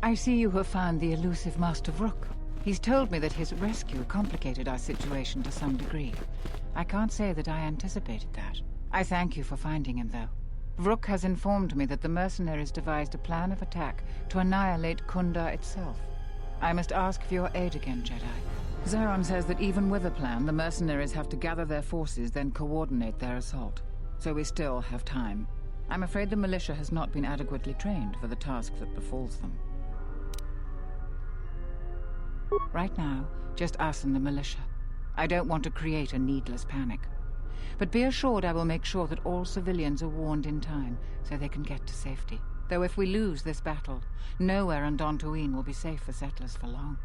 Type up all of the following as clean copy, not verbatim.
I see you have found the elusive Master Vrook. He's told me that his rescue complicated our situation to some degree. I can't say that I anticipated that. I thank you for finding him, though. Vrook has informed me that the mercenaries devised a plan of attack to annihilate Kunda itself. I must ask for your aid again, Jedi. Zeron says that even with a plan, the mercenaries have to gather their forces, then coordinate their assault. So we still have time. I'm afraid the militia has not been adequately trained for the task that befalls them. Right now, just us and the militia. I don't want to create a needless panic. But be assured I will make sure that all civilians are warned in time, so they can get to safety. Though if we lose this battle, nowhere on Dantooine will be safe for settlers for long.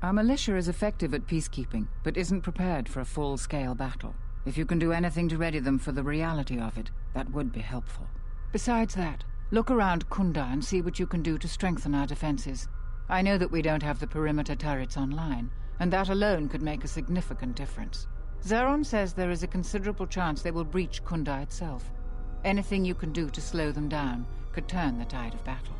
Our militia is effective at peacekeeping, but isn't prepared for a full-scale battle. If you can do anything to ready them for the reality of it, that would be helpful. Besides that, look around Kunda and see what you can do to strengthen our defenses. I know that we don't have the perimeter turrets online, and that alone could make a significant difference. Zeron says there is a considerable chance they will breach Kunda itself. Anything you can do to slow them down could turn the tide of battle.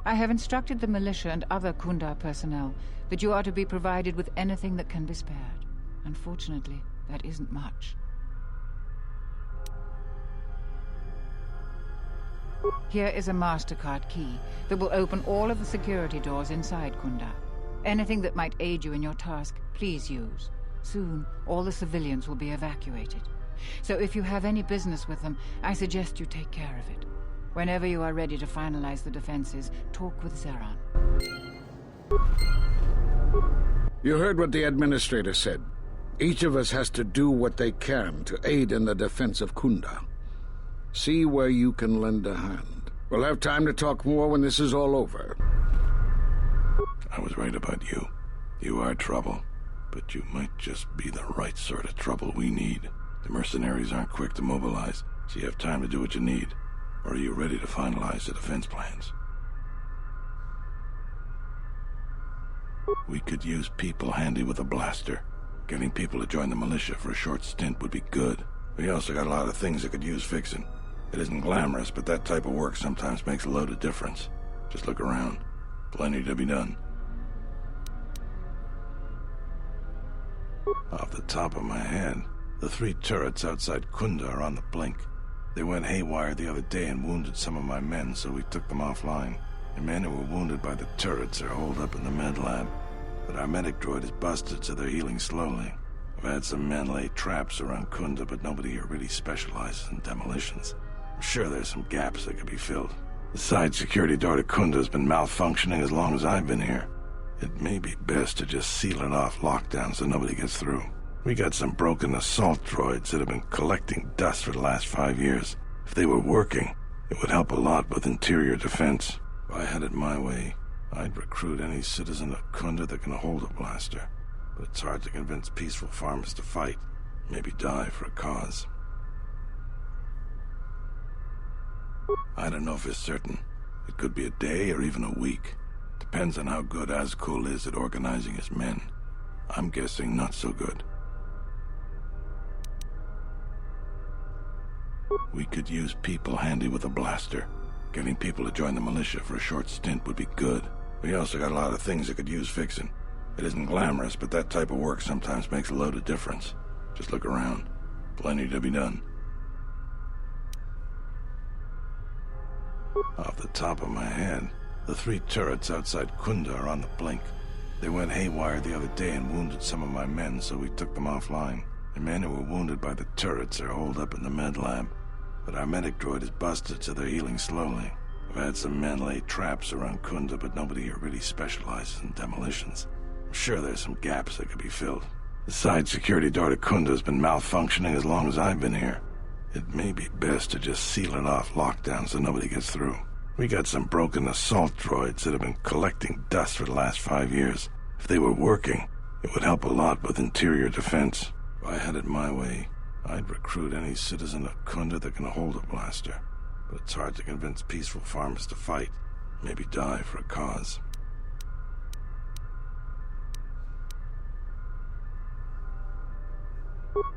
I have instructed the militia and other Kunda personnel that you are to be provided with anything that can be spared. Unfortunately, that isn't much. Here is a MasterCard key that will open all of the security doors inside Kunda. Anything that might aid you in your task, please use. Soon, all the civilians will be evacuated. So if you have any business with them, I suggest you take care of it. Whenever you are ready to finalize the defenses, talk with Zeron. You heard what the administrator said. Each of us has to do what they can to aid in the defense of Kunda. See where you can lend a hand. We'll have time to talk more when this is all over. I was right about you. You are trouble. But you might just be the right sort of trouble we need. The mercenaries aren't quick to mobilize, so you have time to do what you need. Or are you ready to finalize the defense plans? We could use people handy with a blaster. Getting people to join the militia for a short stint would be good. We also got a lot of things that could use fixing. It isn't glamorous, but that type of work sometimes makes a load of difference. Just look around. Plenty to be done. Off the top of my head, the 3 turrets outside Kunda are on the blink. They went haywire the other day and wounded some of my men, so we took them offline. The men who were wounded by the turrets are holed up in the med lab. But our medic droid is busted, so they're healing slowly. I've had some men lay traps around Kunda, but nobody here really specializes in demolitions. I'm sure there's some gaps that could be filled. The side security door to Kunda has been malfunctioning as long as I've been here. It may be best to just seal it off lockdown so nobody gets through. We got some broken assault droids that have been collecting dust for the last 5 years. If they were working, it would help a lot with interior defense. If I had it my way, I'd recruit any citizen of Kunda that can hold a blaster. But it's hard to convince peaceful farmers to fight, maybe die for a cause. I don't know for certain. It could be a day or even a week. Depends on how good Azkul is at organizing his men. I'm guessing not so good. We could use people handy with a blaster. Getting people to join the militia for a short stint would be good. We also got a lot of things that could use fixing. It isn't glamorous, but that type of work sometimes makes a load of difference. Just look around. Plenty to be done. Off the top of my head, the 3 turrets outside Kunda are on the blink. They went haywire the other day and wounded some of my men, so we took them offline. The men who were wounded by the turrets are holed up in the med lab. But our medic droid is busted, so they're healing slowly. I've had some men lay traps around Kunda, but nobody here really specializes in demolitions. I'm sure there's some gaps that could be filled. The side security door to Kunda has been malfunctioning as long as I've been here. It may be best to just seal it off lockdown so nobody gets through. We got some broken assault droids that have been collecting dust for the last 5 years. If they were working, it would help a lot with interior defense. If I had it my way, I'd recruit any citizen of Kunda that can hold a blaster. But it's hard to convince peaceful farmers to fight, maybe die for a cause.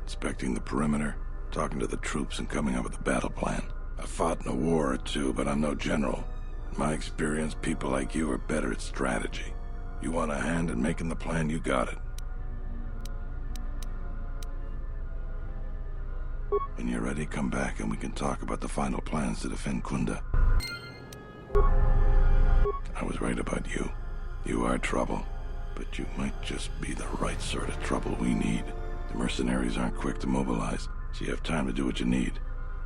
Inspecting the perimeter, talking to the troops and coming up with a battle plan. I fought in a war or two, but I'm no general. In my experience, people like you are better at strategy. You want a hand in making the plan, you got it. When you're ready, come back and we can talk about the final plans to defend Kunda. I was right about you. You are trouble, but you might just be the right sort of trouble we need. The mercenaries aren't quick to mobilize, so you have time to do what you need.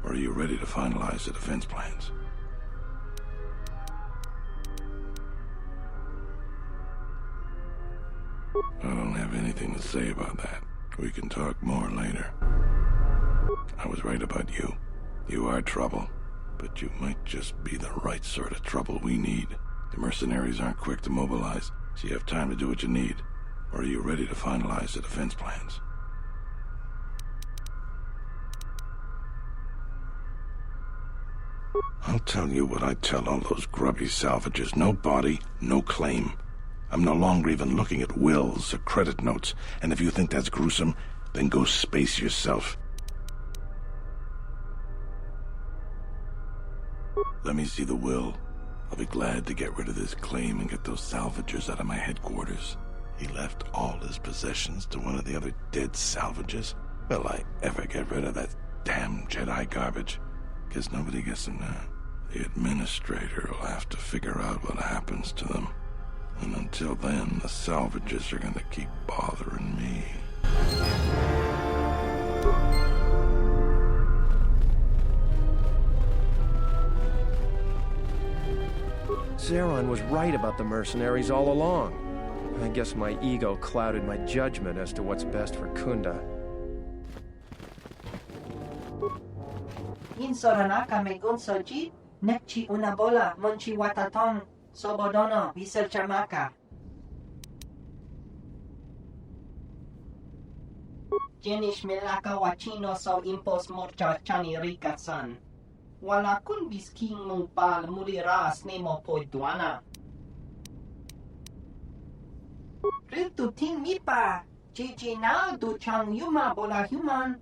Or are you ready to finalize the defense plans? I don't have anything to say about that. We can talk more later. I was right about you. You are trouble, but you might just be the right sort of trouble we need. The mercenaries aren't quick to mobilize, so you have time to do what you need. Or are you ready to finalize the defense plans? I'll tell you what I tell all those grubby salvages. No body, no claim. I'm no longer even looking at wills or credit notes, and if you think that's gruesome, then go space yourself. Let me see the will. I'll be glad to get rid of this claim and get those salvagers out of my headquarters. He left all his possessions to one of the other dead salvagers. Will I ever get rid of that damn Jedi garbage? Guess nobody gets them now. The administrator will have to figure out what happens to them. And until then, the salvagers are gonna keep bothering me. Zeron was right about the mercenaries all along. I guess my ego clouded my judgment as to what's best for Kunda. Insoranaka megunsoji, nekchi unabola, monchi wataton, sobodono, viselchamaka. Jenish milaka wachino so impos morcha chani rikasan. Wala kun bisking mong pal muliras nemo poiduana. Riltu ting mipa, chichi na du chang yuma bola human.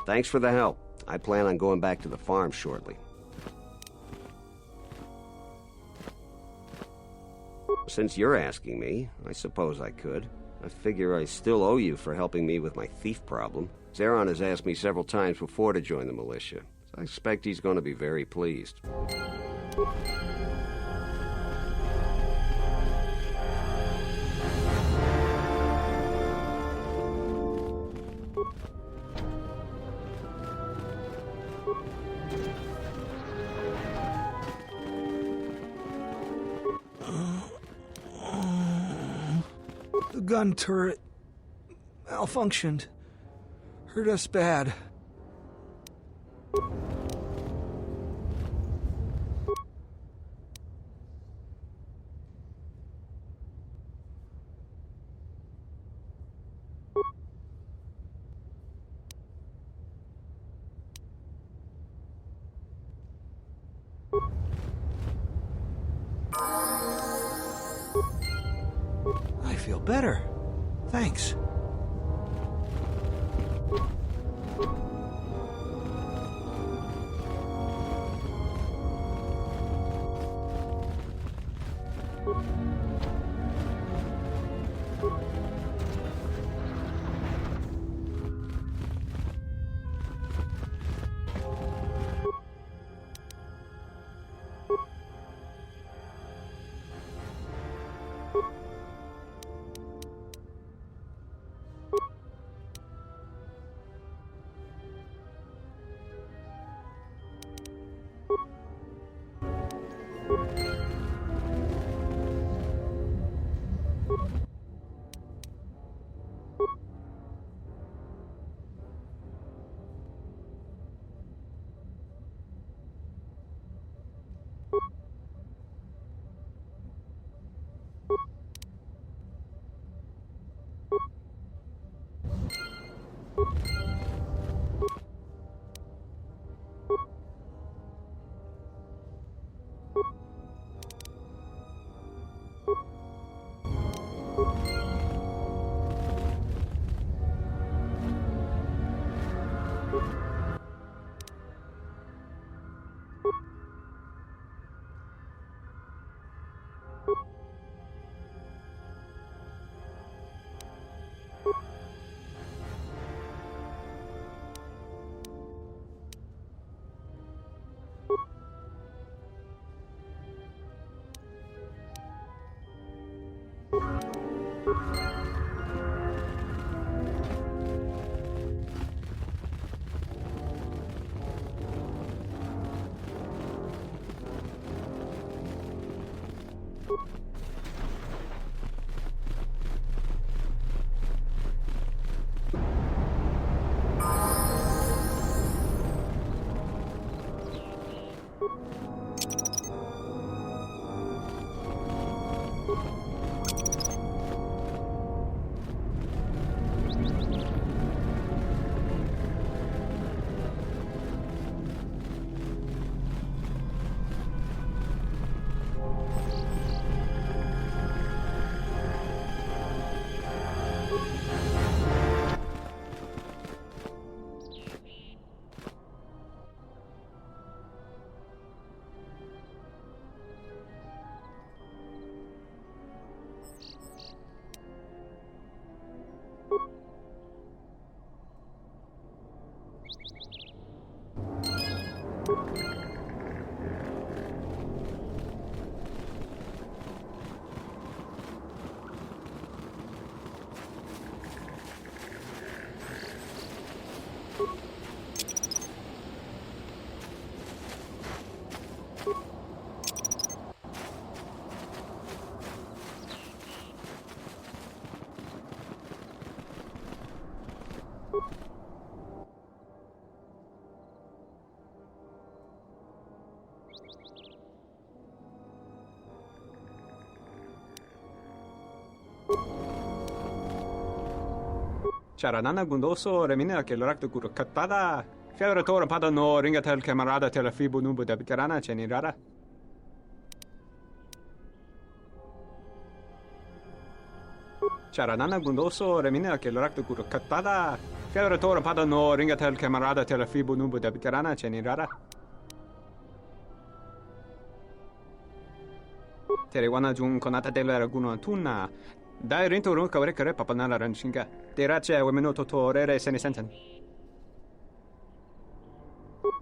Thanks for the help. I plan on going back to the farm shortly. Since you're asking me, I suppose I could. I figure I still owe you for helping me with my thief problem. Zeron has asked me several times before to join the militia. So I expect he's going to be very pleased. The gun turret malfunctioned. Hurt us bad. I feel better. Thanks. Charanana gundoso remina che l'orakto guru kattada. Fiauratora pada no ringatel camarada te la fibu nubu da bicarana cenirara. Charanana gundoso remina che l'orakto guru kattada. Fiauratora pada no ringatel camarada te la fibu nubu da bicarana cenirara. Terewana jung konata della raguno antunna. Dai rinto runka warekare papanala ranshinga. Terace wemenoto torere senisensen.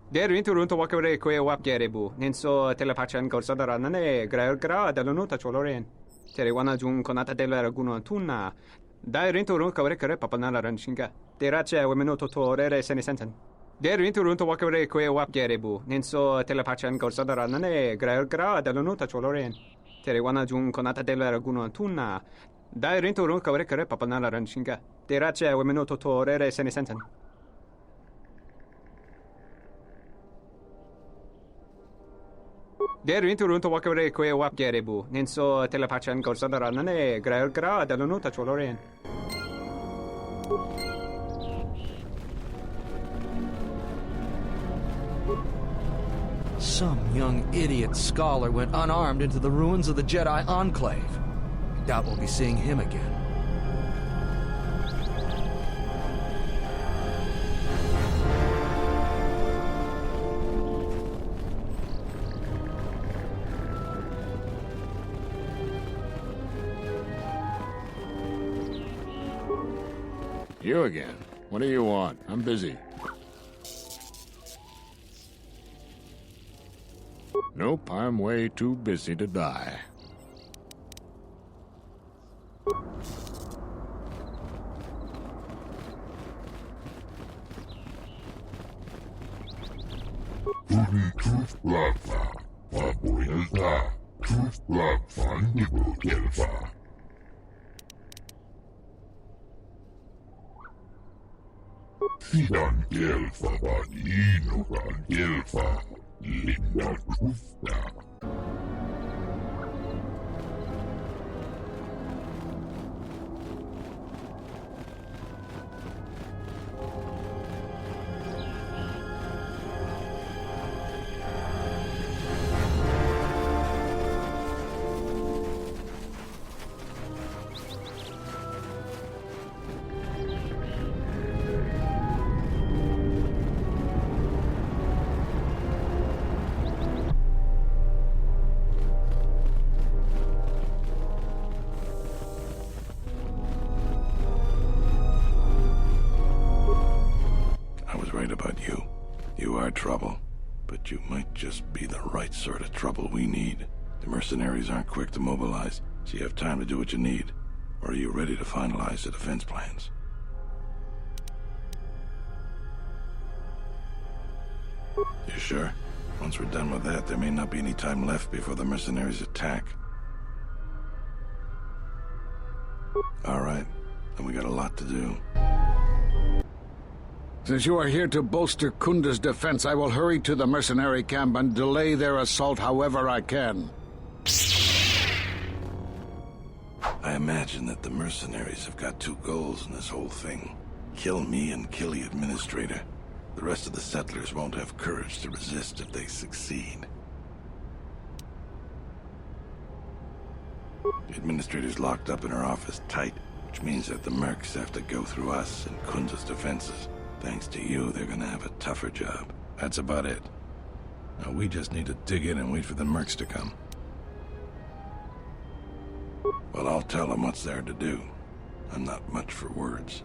Der rinto runto wakare kwe wap gerebu. Ninso telepachan gorsada nane gra dall'unuta choloren. Terewana jung konata della raguno antunna. Dai rinto runka warekare papanala ranshinga. Terace wemenoto torere senisensen. Der rinto runto wakare kwe wap gerebu. Ninso telepachan gorsada nane gra dall'unuta choloren. Terewana jung konata della raguno antunna. Dai rinto runka warekare papanala ranshinga. Terace wemenoto torere senisensen. Der rinto runto wakare kwe wap gerebu. Ninso telepachan gorsada nane gra dall'unuta choloren. Some young idiot scholar went unarmed into the ruins of the Jedi Enclave. Doubt we'll be seeing him again. You again. What do you want? I'm busy. Nope, I'm way too busy to die. Sidan Gelfa var Inoran Gelfa, Linda Kufta. Trouble, but you might just be the right sort of trouble we need. The mercenaries aren't quick to mobilize, so you have time to do what you need. Or are you ready to finalize the defense plans? You sure? Once we're done with that, there may not be any time left before the mercenaries attack. All right, then we got a lot to do. Since you are here to bolster Kunda's defense, I will hurry to the mercenary camp and delay their assault however I can. I imagine that the mercenaries have got two goals in this whole thing. Kill me and kill the administrator. The rest of the settlers won't have courage to resist if they succeed. The administrator's locked up in her office tight, which means that the mercs have to go through us and Kunda's defenses. Thanks to you, they're gonna have a tougher job. That's about it. Now we just need to dig in and wait for the mercs to come. Well, I'll tell them what's there to do. I'm not much for words.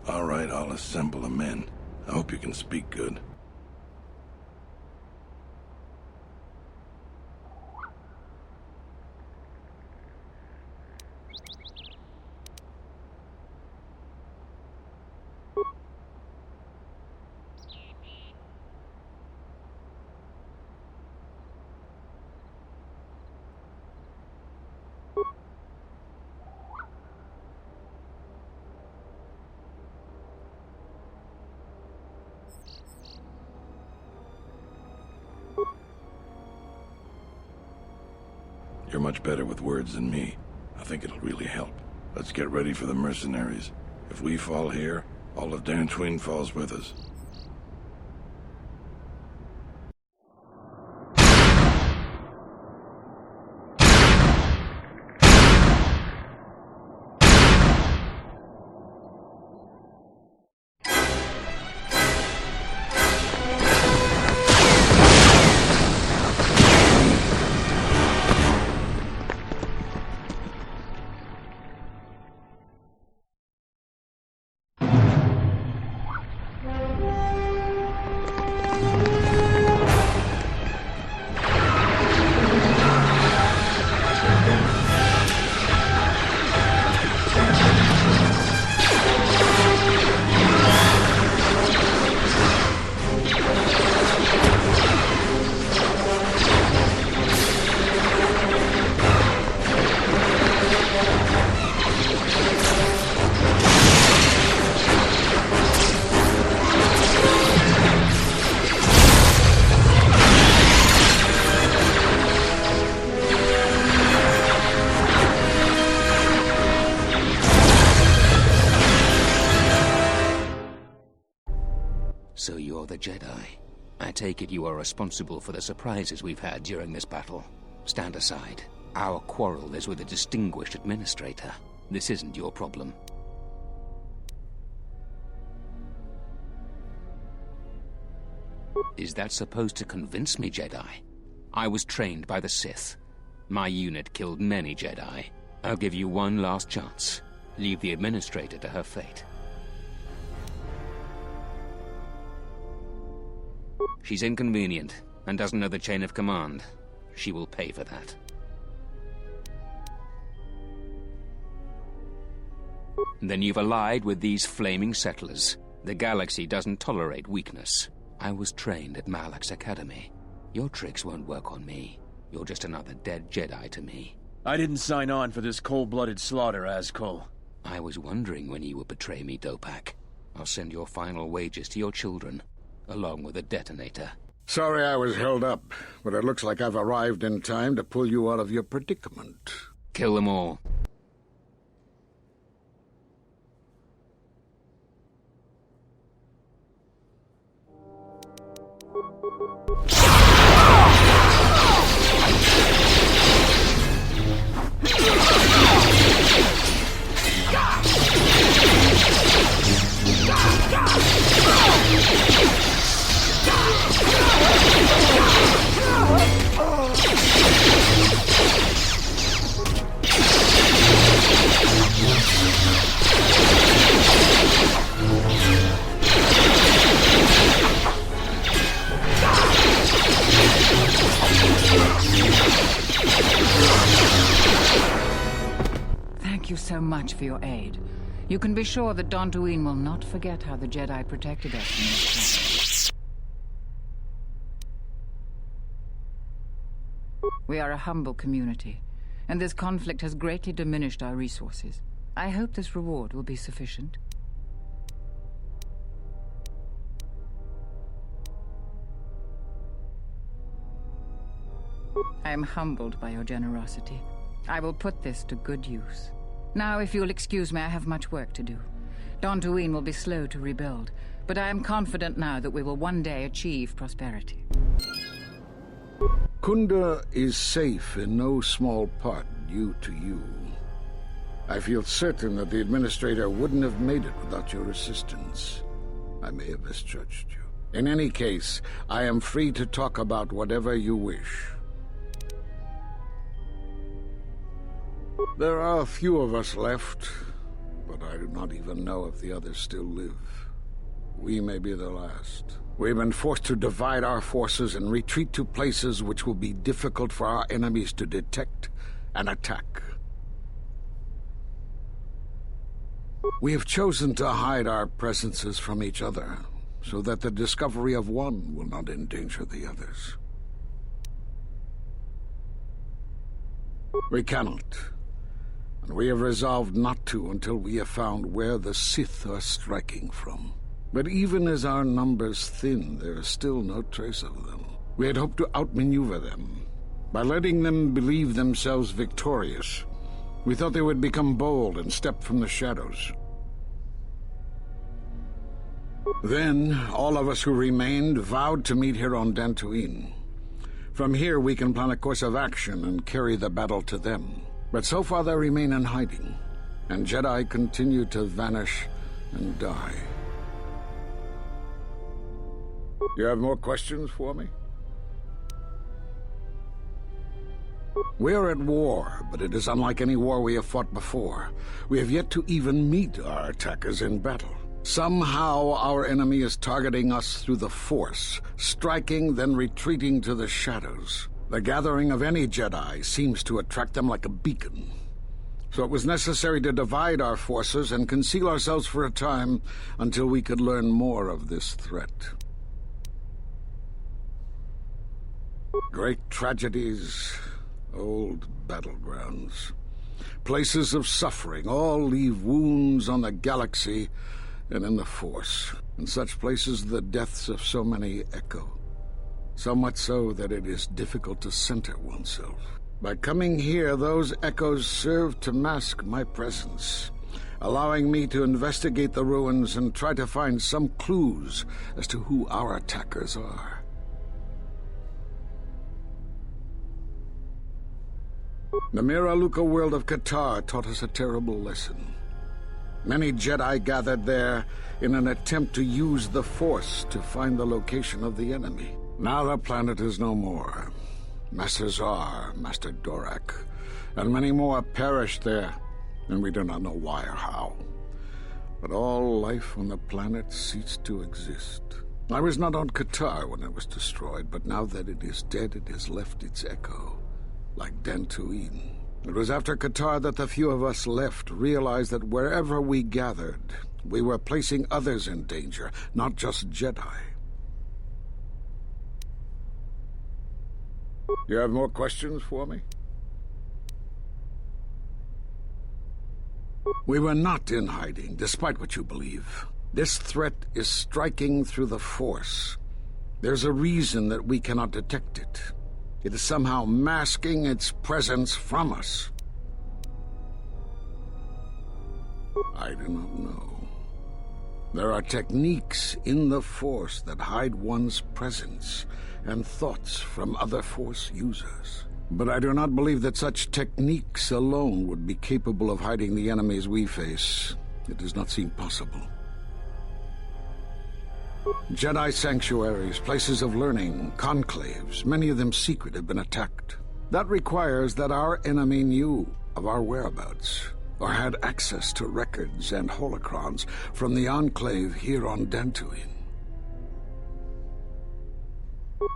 All right, I'll assemble the men. I hope you can speak good. You're much better with words than me. I think it'll really help. Let's get ready for the mercenaries. If we fall here, all of Dantwin falls with us. So you're the Jedi. I take it you are responsible for the surprises we've had during this battle. Stand aside. Our quarrel is with a distinguished administrator. This isn't your problem. Is that supposed to convince me, Jedi? I was trained by the Sith. My unit killed many Jedi. I'll give you one last chance. Leave the administrator to her fate. She's inconvenient and doesn't know the chain of command. She will pay for that. Then you've allied with these flaming settlers. The galaxy doesn't tolerate weakness. I was trained at Malak's Academy. Your tricks won't work on me. You're just another dead Jedi to me. I didn't sign on for this cold-blooded slaughter, Azkul. I was wondering when you would betray me, Dopak. I'll send your final wages to your children, along with a detonator. Sorry I was held up, but it looks like I've arrived in time to pull you out of your predicament. Kill them all. Thank you so much for your aid. You can be sure that Dantooine will not forget how the Jedi protected us in this battle. We are a humble community, and this conflict has greatly diminished our resources. I hope this reward will be sufficient. I am humbled by your generosity. I will put this to good use. Now, if you'll excuse me, I have much work to do. Dantooine will be slow to rebuild, but I am confident now that we will one day achieve prosperity. Kunda is safe in no small part due to you. I feel certain that the Administrator wouldn't have made it without your assistance. I may have misjudged you. In any case, I am free to talk about whatever you wish. There are a few of us left, but I do not even know if the others still live. We may be the last. We've been forced to divide our forces and retreat to places which will be difficult for our enemies to detect and attack. We have chosen to hide our presences from each other, so that the discovery of one will not endanger the others. We cannot. And we have resolved not to until we have found where the Sith are striking from. But even as our numbers thin, there is still no trace of them. We had hoped to outmaneuver them. By letting them believe themselves victorious, we thought they would become bold and step from the shadows. Then, all of us who remained vowed to meet here on Dantooine. From here, we can plan a course of action and carry the battle to them. But so far they remain in hiding, and Jedi continue to vanish and die. You have more questions for me? We are at war, but it is unlike any war we have fought before. We have yet to even meet our attackers in battle. Somehow our enemy is targeting us through the Force, striking, then retreating to the shadows. The gathering of any Jedi seems to attract them like a beacon. So it was necessary to divide our forces and conceal ourselves for a time until we could learn more of this threat. Great tragedies, old battlegrounds. Places of suffering all leave wounds on the galaxy and in the Force. In such places the deaths of so many echo. So much so that it is difficult to center oneself. By coming here, those echoes serve to mask my presence, allowing me to investigate the ruins and try to find some clues as to who our attackers are. The Miraluka world of Qatar taught us a terrible lesson. Many Jedi gathered there in an attempt to use the Force to find the location of the enemy. Now the planet is no more. Master Zar, Master Dorak, and many more perished there, and we do not know why or how. But all life on the planet ceased to exist. I was not on Qatar when it was destroyed, but now that it is dead, it has left its echo, like Dantooine. It was after Qatar that the few of us left realized that wherever we gathered, we were placing others in danger, not just Jedi. You have more questions for me? We were not in hiding, despite what you believe. This threat is striking through the Force. There's a reason that we cannot detect it. It is somehow masking its presence from us. I do not know. There are techniques in the Force that hide one's presence and thoughts from other Force users. But I do not believe that such techniques alone would be capable of hiding the enemies we face. It does not seem possible. Jedi sanctuaries, places of learning, conclaves, many of them secret, have been attacked. That requires that our enemy knew of our whereabouts, or had access to records and holocrons from the Enclave here on Dantooine.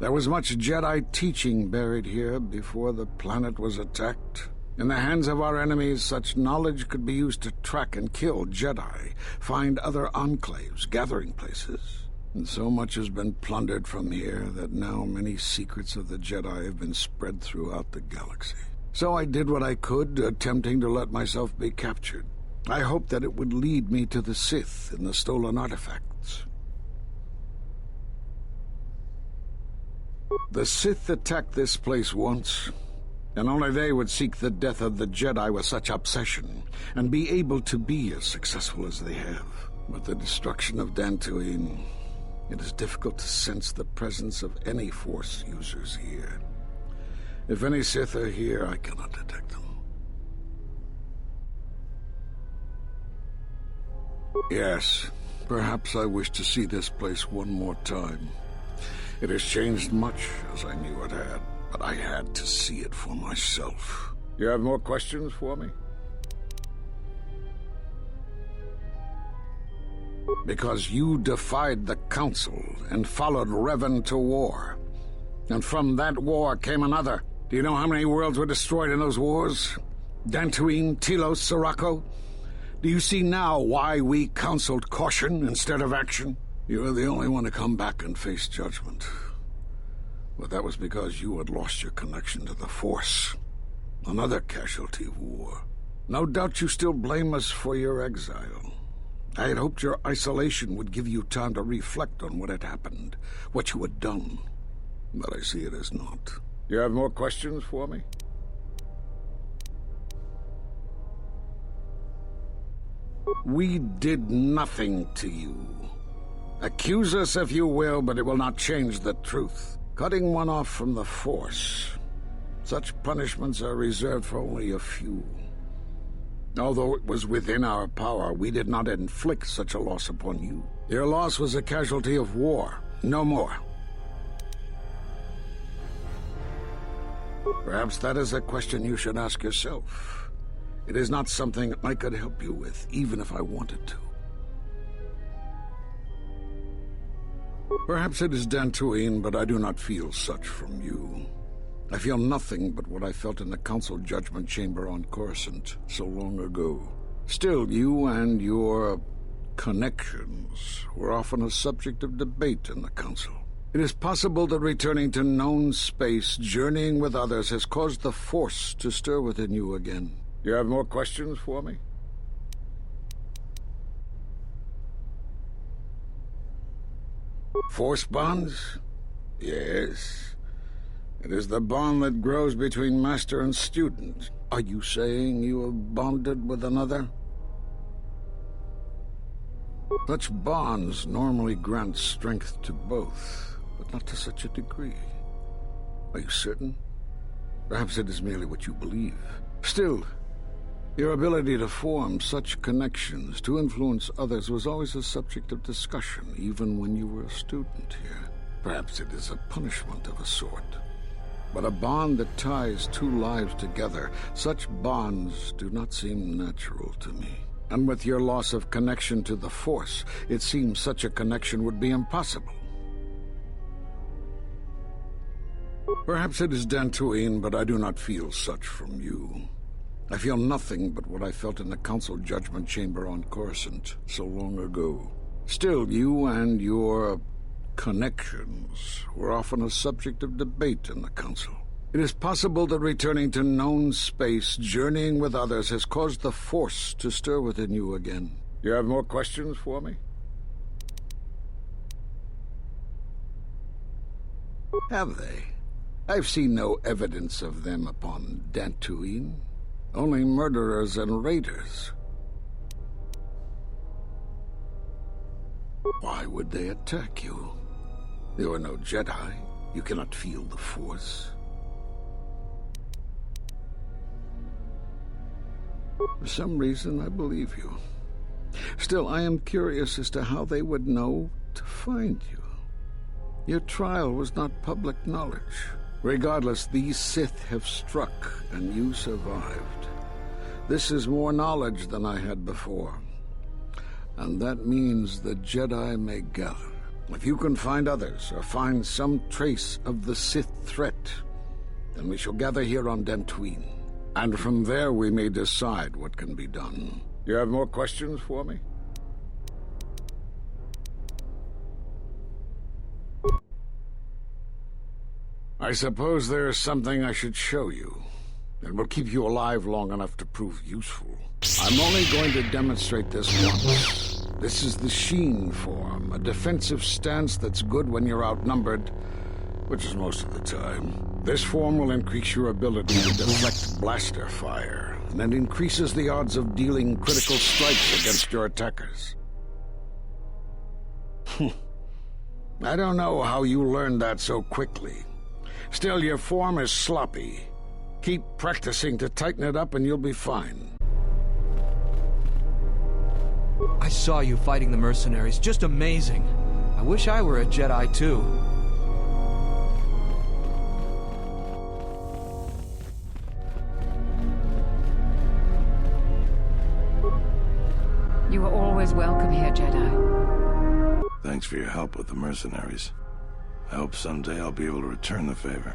There was much Jedi teaching buried here before the planet was attacked. In the hands of our enemies, such knowledge could be used to track and kill Jedi, find other enclaves, gathering places. And so much has been plundered from here that now many secrets of the Jedi have been spread throughout the galaxy. So I did what I could, attempting to let myself be captured. I hoped that it would lead me to the Sith and the stolen artifacts. The Sith attacked this place once, and only they would seek the death of the Jedi with such obsession, and be able to be as successful as they have. With the destruction of Dantooine, it is difficult to sense the presence of any Force users here. If any Sith are here, I cannot detect them. Yes, perhaps I wish to see this place one more time. It has changed much, as I knew it had, but I had to see it for myself. You have more questions for me? Because you defied the Council and followed Revan to war. And from that war came another. Do you know how many worlds were destroyed in those wars? Dantooine, Telos, Sirocco? Do you see now why we counseled caution instead of action? You were the only one to come back and face judgment. But that was because you had lost your connection to the Force. Another casualty of war. No doubt you still blame us for your exile. I had hoped your isolation would give you time to reflect on what had happened, what you had done. But I see it as not. You have more questions for me? We did nothing to you. Accuse us if you will, but it will not change the truth. Cutting one off from the Force. Such punishments are reserved for only a few. Although it was within our power, we did not inflict such a loss upon you. Your loss was a casualty of war, no more. Perhaps that is a question you should ask yourself. It is not something I could help you with, even if I wanted to. Perhaps it is Dantooine, but I do not feel such from you. I feel nothing but what I felt in the Council Judgment Chamber on Coruscant so long ago. Still, you and your connections were often a subject of debate in the Council. It is possible that returning to known space, journeying with others, has caused the Force to stir within you again. You have more questions for me? Force bonds? Yes. It is the bond that grows between master and student. Are you saying you have bonded with another? Such bonds normally grant strength to both, but not to such a degree. Are you certain? Perhaps it is merely what you believe. Still, your ability to form such connections, to influence others, was always a subject of discussion, even when you were a student here. Perhaps it is a punishment of a sort. But a bond that ties two lives together, such bonds do not seem natural to me. And with your loss of connection to the Force, it seems such a connection would be impossible. Perhaps it is Dantooine, but I do not feel such from you. I feel nothing but what I felt in the Council Judgment Chamber on Coruscant so long ago. Still, you and your connections were often a subject of debate in the Council. It is possible that returning to known space, journeying with others, has caused the Force to stir within you again. You have more questions for me? Have they? I've seen no evidence of them upon Dantooine. Only murderers and raiders. Why would they attack you? You are no Jedi. You cannot feel the Force. For some reason, I believe you. Still, I am curious as to how they would know to find you. Your trial was not public knowledge. Regardless, these Sith have struck, and you survived. This is more knowledge than I had before. And that means the Jedi may gather. If you can find others, or find some trace of the Sith threat, then we shall gather here on Dantooine. And from there we may decide what can be done. You have more questions for me? I suppose there is something I should show you. It will keep you alive long enough to prove useful. I'm only going to demonstrate this once. This is the Sheen form, a defensive stance that's good when you're outnumbered, which is most of the time. This form will increase your ability to deflect blaster fire, and it increases the odds of dealing critical strikes against your attackers. I don't know how you learned that so quickly. Still, your form is sloppy. Keep practicing to tighten it up and you'll be fine. I saw you fighting the mercenaries. Just amazing. I wish I were a Jedi, too. You are always welcome here, Jedi. Thanks for your help with the mercenaries. I hope someday I'll be able to return the favor.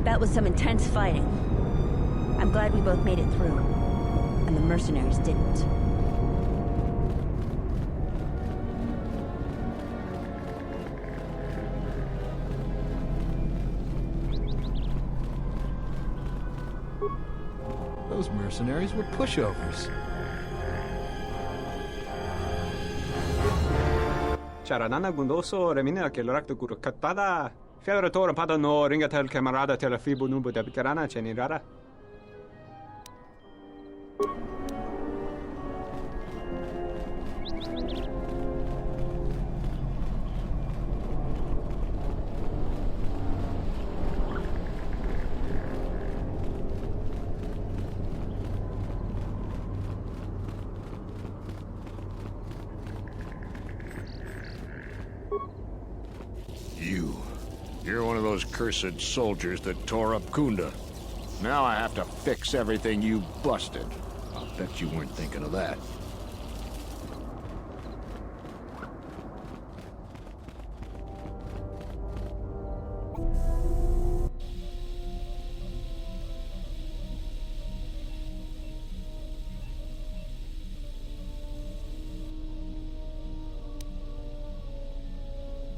That was some intense fighting. I'm glad we both made it through, and the mercenaries didn't. Those mercenaries were pushovers. Charanana gundoso remina ke lorak tu guru katada. Fiadra tora pada no ringatel camarada tela fibu nubu de bikarana chenirara. You're one of those cursed soldiers that tore up Kunda. Now I have to fix everything you busted. I'll bet you weren't thinking of that.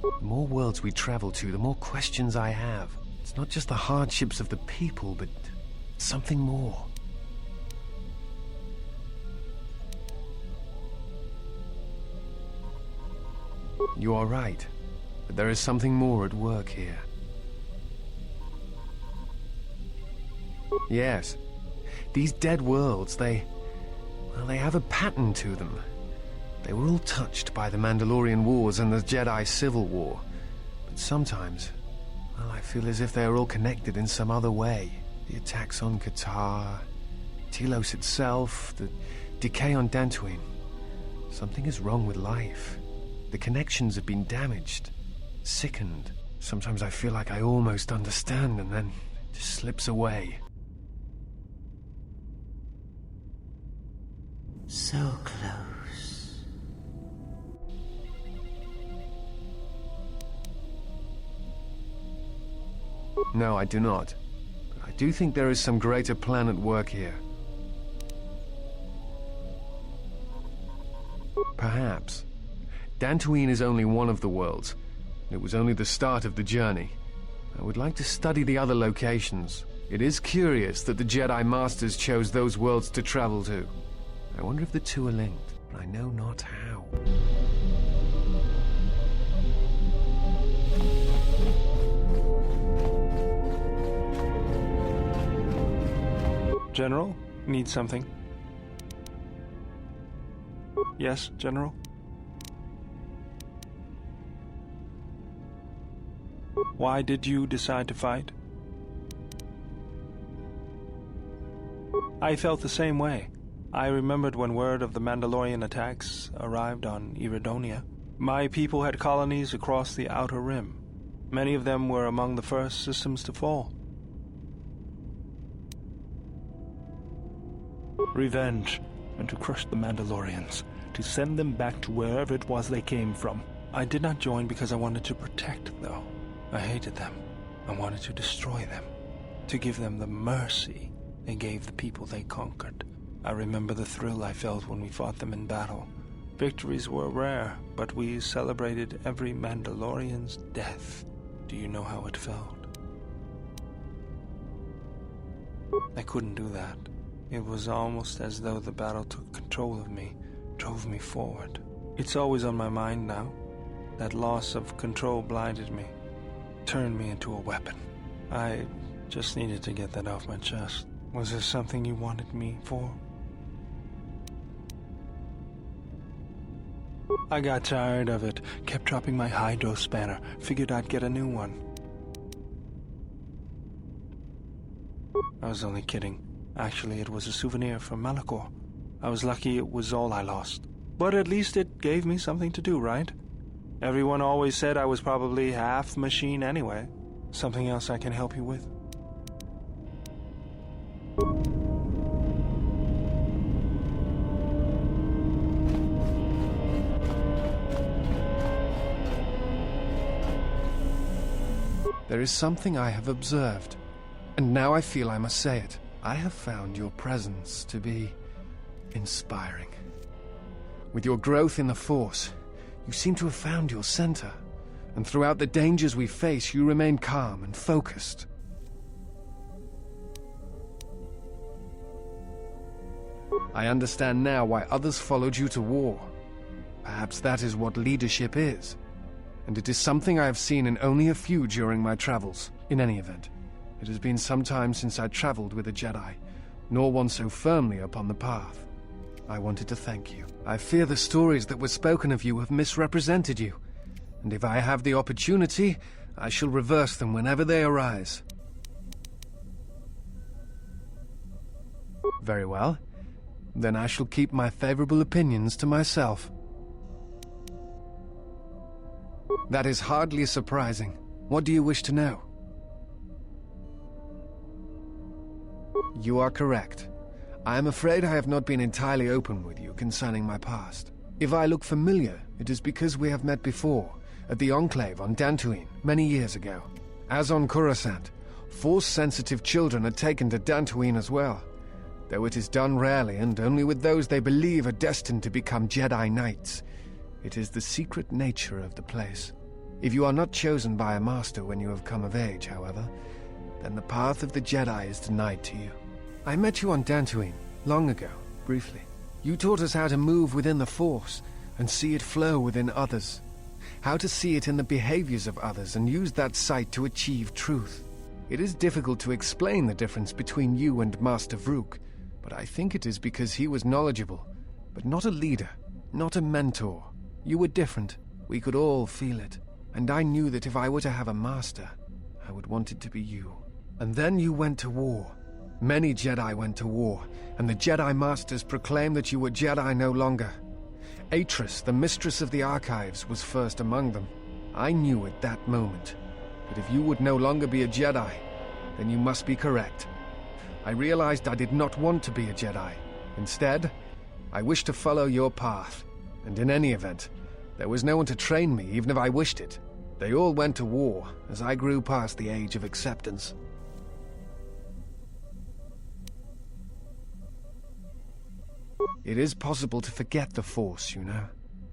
The more worlds we travel to, the more questions I have. It's not just the hardships of the people, but something more. You are right, but there is something more at work here. Yes, these dead worlds, they have a pattern to them. They were all touched by the Mandalorian Wars and the Jedi Civil War, but sometimes, well, I feel as if they are all connected in some other way. The attacks on Qatar, Telos itself, the decay on Dantooine. Something is wrong with life. The connections have been damaged, sickened. Sometimes I feel like I almost understand and then it just slips away. So close. No, I do not. But I do think there is some greater plan at work here. Perhaps. Dantooine is only one of the worlds. It was only the start of the journey. I would like to study the other locations. It is curious that the Jedi Masters chose those worlds to travel to. I wonder if the two are linked, but I know not how. General, need something? Yes, General? Why did you decide to fight? I felt the same way. I remembered when word of the Mandalorian attacks arrived on Iridonia. My people had colonies across the Outer Rim. Many of them were among the first systems to fall. Revenge, and to crush the Mandalorians, to send them back to wherever it was they came from. I did not join because I wanted to protect, though. I hated them. I wanted to destroy them, to give them the mercy they gave the people they conquered. I remember the thrill I felt when we fought them in battle. Victories were rare, but we celebrated every Mandalorian's death. Do you know how it felt? I couldn't do that. It was almost as though the battle took control of me, drove me forward. It's always on my mind now. That loss of control blinded me, turned me into a weapon. I just needed to get that off my chest. Was there something you wanted me for? I got tired of it, kept dropping my hydro spanner, figured I'd get a new one. I was only kidding. Actually, it was a souvenir from Malachor. I was lucky it was all I lost. But at least it gave me something to do, right? Everyone always said I was probably half machine anyway. Something else I can help you with? There is something I have observed, and now I feel I must say it. I have found your presence to be inspiring. With your growth in the Force, you seem to have found your center, and throughout the dangers we face, you remain calm and focused. I understand now why others followed you to war. Perhaps that is what leadership is, and it is something I have seen in only a few during my travels. In any event, it has been some time since I traveled with a Jedi, nor one so firmly upon the path. I wanted to thank you. I fear the stories that were spoken of you have misrepresented you, and if I have the opportunity, I shall reverse them whenever they arise. Very well. Then I shall keep my favorable opinions to myself. That is hardly surprising. What do you wish to know? You are correct. I am afraid I have not been entirely open with you concerning my past. If I look familiar, it is because we have met before, at the Enclave on Dantooine, many years ago. As on Coruscant, Force-sensitive children are taken to Dantooine as well, though it is done rarely and only with those they believe are destined to become Jedi Knights. It is the secret nature of the place. If you are not chosen by a master when you have come of age, however, then the path of the Jedi is denied to you. I met you on Dantooine, long ago, briefly. You taught us how to move within the Force and see it flow within others. how to see it in the behaviors of others and use that sight to achieve truth. It is difficult to explain the difference between you and Master Vrook, but I think it is because he was knowledgeable, but not a leader, not a mentor. You were different. We could all feel it. And I knew that if I were to have a master, I would want it to be you. And then you went to war. Many Jedi went to war, and the Jedi Masters proclaimed that you were Jedi no longer. Atris, the mistress of the archives, was first among them. I knew at that moment that if you would no longer be a Jedi, then you must be correct. I realized I did not want to be a Jedi. Instead, I wished to follow your path. And in any event, there was no one to train me, even if I wished it. They all went to war as I grew past the age of acceptance. It is possible to forget the Force, you know.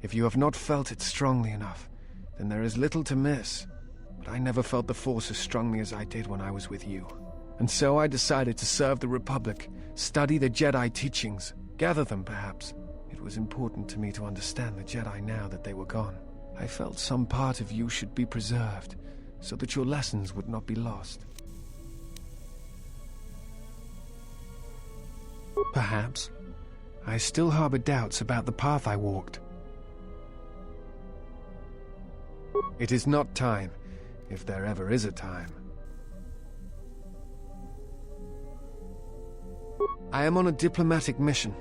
If you have not felt it strongly enough, then there is little to miss. But I never felt the Force as strongly as I did when I was with you. And so I decided to serve the Republic, study the Jedi teachings, gather them perhaps. It was important to me to understand the Jedi now that they were gone. I felt some part of you should be preserved, so that your lessons would not be lost. Perhaps. I still harbor doubts about the path I walked. It is not time, if there ever is a time. I am on a diplomatic mission.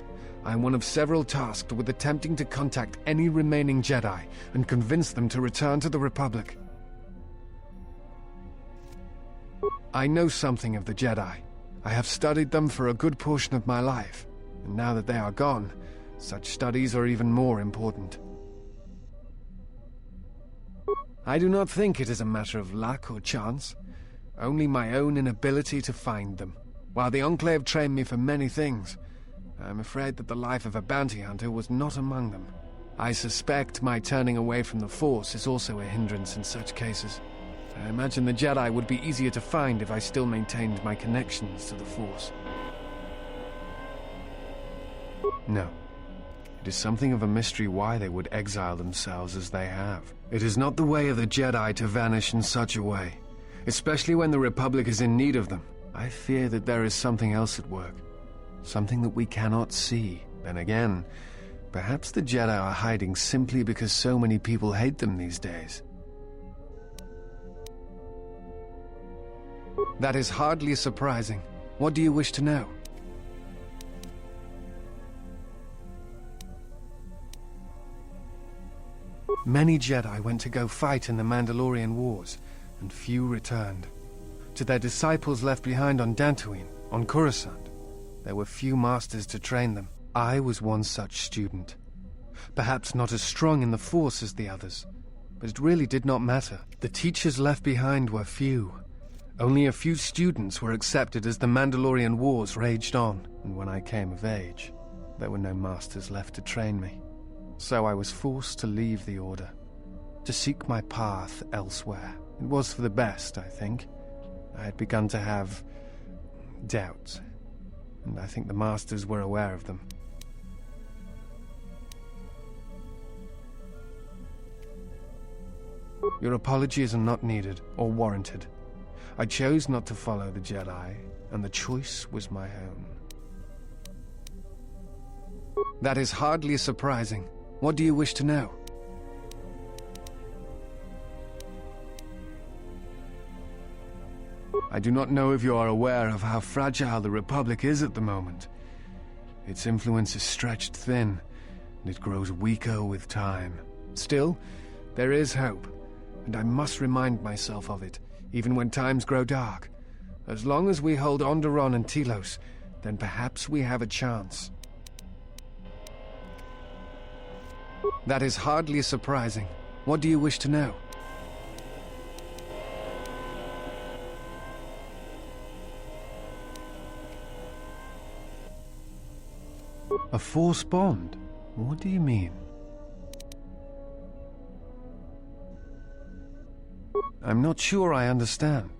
I am one of several tasked with attempting to contact any remaining Jedi and convince them to return to the Republic. I know something of the Jedi. I have studied them for a good portion of my life, and now that they are gone, such studies are even more important. I do not think it is a matter of luck or chance, only my own inability to find them. While the Enclave trained me for many things, I am afraid that the life of a bounty hunter was not among them. I suspect my turning away from the Force is also a hindrance in such cases. I imagine the Jedi would be easier to find if I still maintained my connections to the Force. No. It is something of a mystery why they would exile themselves as they have. It is not the way of the Jedi to vanish in such a way, especially when the Republic is in need of them. I fear that there is something else at work. Something that we cannot see. Then again, perhaps the Jedi are hiding simply because so many people hate them these days. That is hardly surprising. What do you wish to know? Many Jedi went to go fight in the Mandalorian Wars, and few returned. To their disciples left behind on Dantooine, on Coruscant, there were few masters to train them. I was one such student. Perhaps not as strong in the Force as the others, but it really did not matter. The teachers left behind were few. Only a few students were accepted as the Mandalorian Wars raged on, and when I came of age, there were no masters left to train me. So I was forced to leave the Order, to seek my path elsewhere. It was for the best, I think. I had begun to have doubts, and I think the Masters were aware of them. Your apologies are not needed or warranted. I chose not to follow the Jedi, and the choice was my own. That is hardly surprising. What do you wish to know? I do not know if you are aware of how fragile the Republic is at the moment. Its influence is stretched thin, and it grows weaker with time. Still, there is hope, and I must remind myself of it, even when times grow dark. As long as we hold Onderon and Telos, then perhaps we have a chance. That is hardly surprising. What do you wish to know? A Force bond? What do you mean? I'm not sure I understand.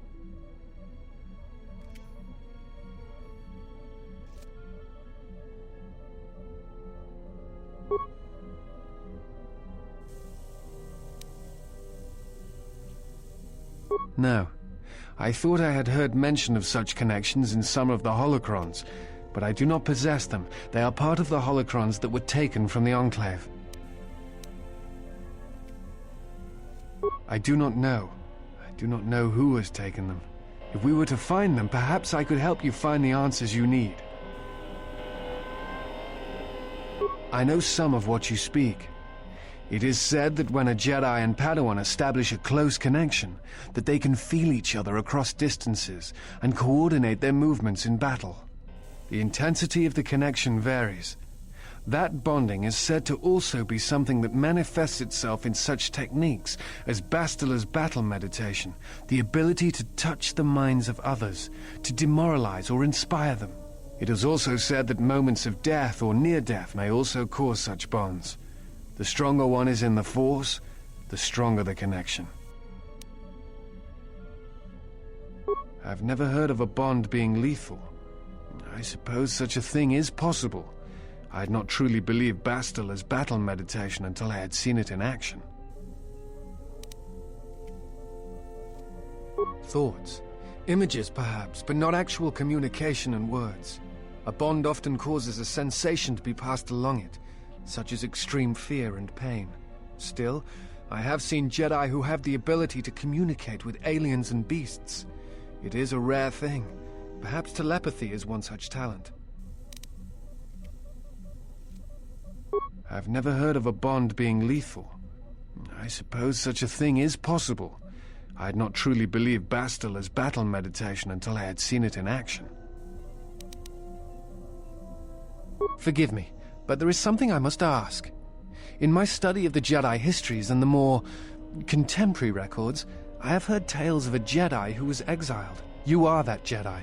No. I thought I had heard mention of such connections in some of the holocrons, but I do not possess them. They are part of the holocrons that were taken from the Enclave. I do not know. I do not know who has taken them. If we were to find them, perhaps I could help you find the answers you need. I know some of what you speak. It is said that when a Jedi and Padawan establish a close connection, that they can feel each other across distances and coordinate their movements in battle. The intensity of the connection varies. That bonding is said to also be something that manifests itself in such techniques as Bastila's battle meditation, the ability to touch the minds of others, to demoralize or inspire them. It is also said that moments of death or near death may also cause such bonds. The stronger one is in the Force, the stronger the connection. I've never heard of a bond being lethal. I suppose such a thing is possible. I had not truly believed Bastila's battle meditation until I had seen it in action. Thoughts. Images, perhaps, but not actual communication and words. A bond often causes a sensation to be passed along it, such as extreme fear and pain. Still, I have seen Jedi who have the ability to communicate with aliens and beasts. It is a rare thing. Perhaps telepathy is one such talent. I've never heard of a bond being lethal. I suppose such a thing is possible. I had not truly believed Bastila's battle meditation until I had seen it in action. Forgive me, but there is something I must ask. In my study of the Jedi histories and the more contemporary records, I have heard tales of a Jedi who was exiled. You are that Jedi.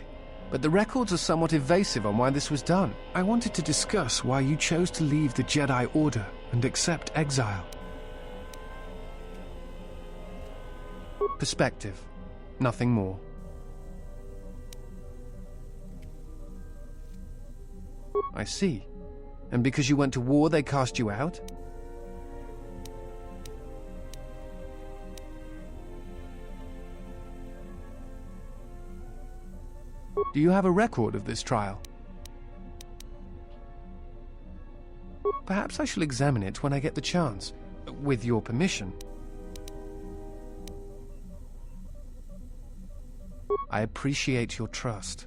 But the records are somewhat evasive on why this was done. I wanted to discuss why you chose to leave the Jedi Order and accept exile. Perspective. Nothing more. I see. And because you went to war, they cast you out? Do you have a record of this trial? Perhaps I shall examine it when I get the chance, with your permission. I appreciate your trust.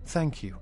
Thank you.